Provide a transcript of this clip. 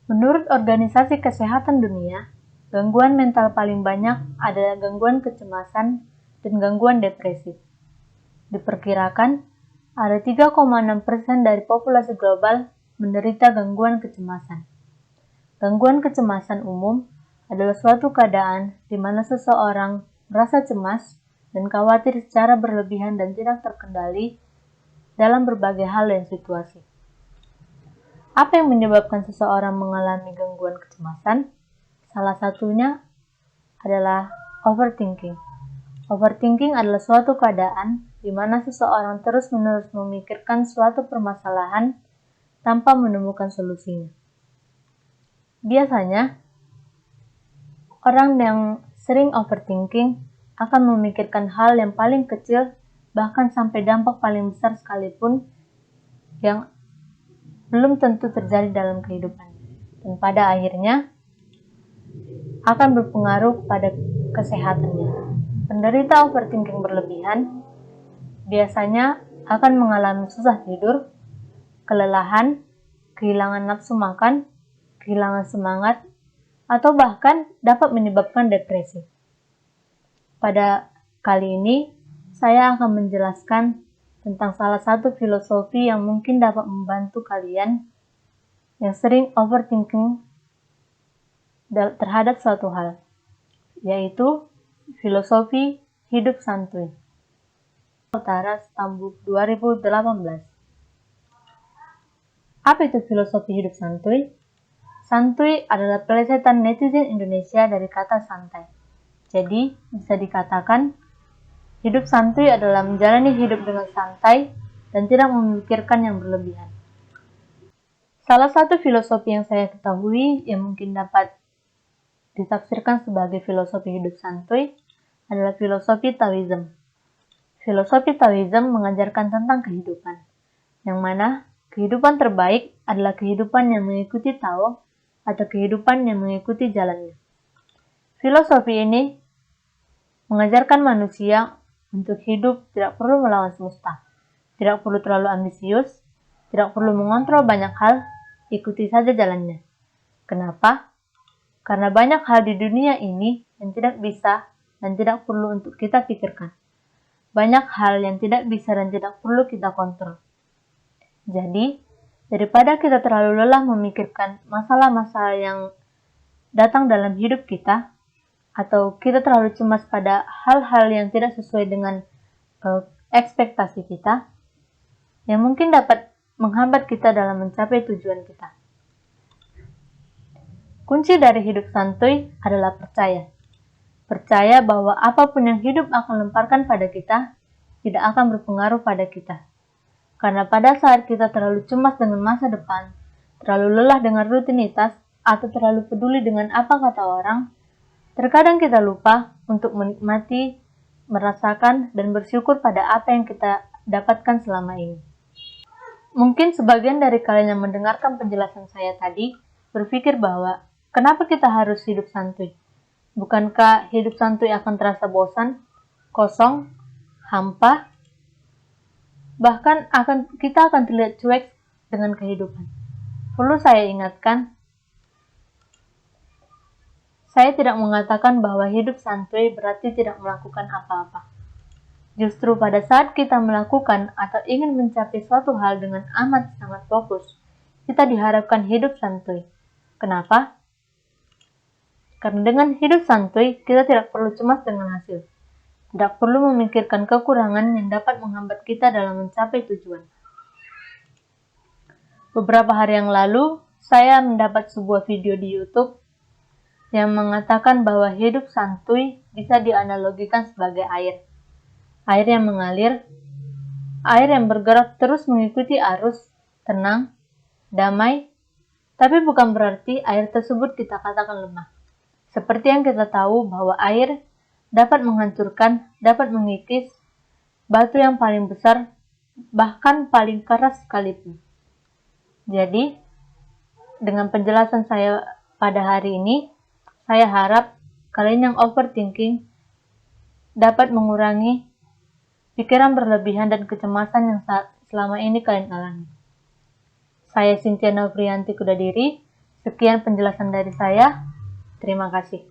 Menurut Organisasi Kesehatan Dunia, gangguan mental paling banyak adalah gangguan kecemasan dan gangguan depresi. Diperkirakan, ada 3,6% dari populasi global menderita gangguan kecemasan. Gangguan kecemasan umum adalah suatu keadaan di mana seseorang merasa cemas dan khawatir secara berlebihan dan tidak terkendali dalam berbagai hal dan situasi. Apa yang menyebabkan seseorang mengalami gangguan kecemasan? Salah satunya adalah overthinking. Overthinking adalah suatu keadaan di mana seseorang terus-menerus memikirkan suatu permasalahan tanpa menemukan solusinya. Biasanya, orang yang sering overthinking akan memikirkan hal yang paling kecil, bahkan sampai dampak paling besar sekalipun, yang belum tentu terjadi dalam kehidupannya. Dan pada akhirnya, akan berpengaruh pada kesehatannya. Penderita overthinking berlebihan biasanya akan mengalami susah tidur, kelelahan, kehilangan nafsu makan, kehilangan semangat, atau bahkan dapat menyebabkan depresi. Pada kali ini, saya akan menjelaskan tentang salah satu filosofi yang mungkin dapat membantu kalian yang sering overthinking terhadap suatu hal, yaitu filosofi hidup santuy. Utara Stambuk 2018. Apa itu filosofi hidup santuy? Santuy adalah plesetan netizen Indonesia dari kata santai. Jadi, bisa dikatakan, hidup santuy adalah menjalani hidup dengan santai dan tidak memikirkan yang berlebihan. Salah satu filosofi yang saya ketahui yang mungkin dapat ditafsirkan sebagai filosofi hidup santuy adalah filosofi Taoism. Filosofi Taoism mengajarkan tentang kehidupan, yang mana kehidupan terbaik adalah kehidupan yang mengikuti Tao atau kehidupan yang mengikuti jalannya. Filosofi ini mengajarkan manusia untuk hidup tidak perlu melawan semesta, tidak perlu terlalu ambisius, tidak perlu mengontrol banyak hal, ikuti saja jalannya. Kenapa? Karena banyak hal di dunia ini yang tidak bisa dan tidak perlu untuk kita pikirkan. Banyak hal yang tidak bisa dan tidak perlu kita kontrol. Jadi, daripada kita terlalu lelah memikirkan masalah-masalah yang datang dalam hidup kita, atau kita terlalu cemas pada hal-hal yang tidak sesuai dengan ekspektasi kita, yang mungkin dapat menghambat kita dalam mencapai tujuan kita. Kunci dari hidup santuy adalah percaya. Percaya bahwa apapun yang hidup akan lemparkan pada kita, tidak akan berpengaruh pada kita. Karena pada saat kita terlalu cemas dengan masa depan, terlalu lelah dengan rutinitas, atau terlalu peduli dengan apa kata orang, terkadang kita lupa untuk menikmati, merasakan, dan bersyukur pada apa yang kita dapatkan selama ini. Mungkin sebagian dari kalian yang mendengarkan penjelasan saya tadi berpikir bahwa kenapa kita harus hidup santuy? Bukankah hidup santuy akan terasa bosan, kosong, hampa? Bahkan kita akan terlihat cuek dengan kehidupan. Perlu saya ingatkan, saya tidak mengatakan bahwa hidup santuy berarti tidak melakukan apa-apa. Justru pada saat kita melakukan atau ingin mencapai suatu hal dengan amat sangat fokus, kita diharapkan hidup santuy. Kenapa? Karena dengan hidup santuy, kita tidak perlu cemas dengan hasil. Tidak perlu memikirkan kekurangan yang dapat menghambat kita dalam mencapai tujuan. Beberapa hari yang lalu, saya mendapat sebuah video di YouTube yang mengatakan bahwa hidup santuy bisa dianalogikan sebagai air. Air yang mengalir, air yang bergerak terus mengikuti arus, tenang, damai, tapi bukan berarti air tersebut kita katakan lemah. Seperti yang kita tahu bahwa air dapat menghancurkan, dapat mengikis batu yang paling besar, bahkan paling keras sekalipun. Jadi, dengan penjelasan saya pada hari ini, saya harap kalian yang overthinking dapat mengurangi pikiran berlebihan dan kecemasan yang selama ini kalian alami. Saya Cynthia Novrianti Kudadiri, Sekian penjelasan dari saya. Terima kasih.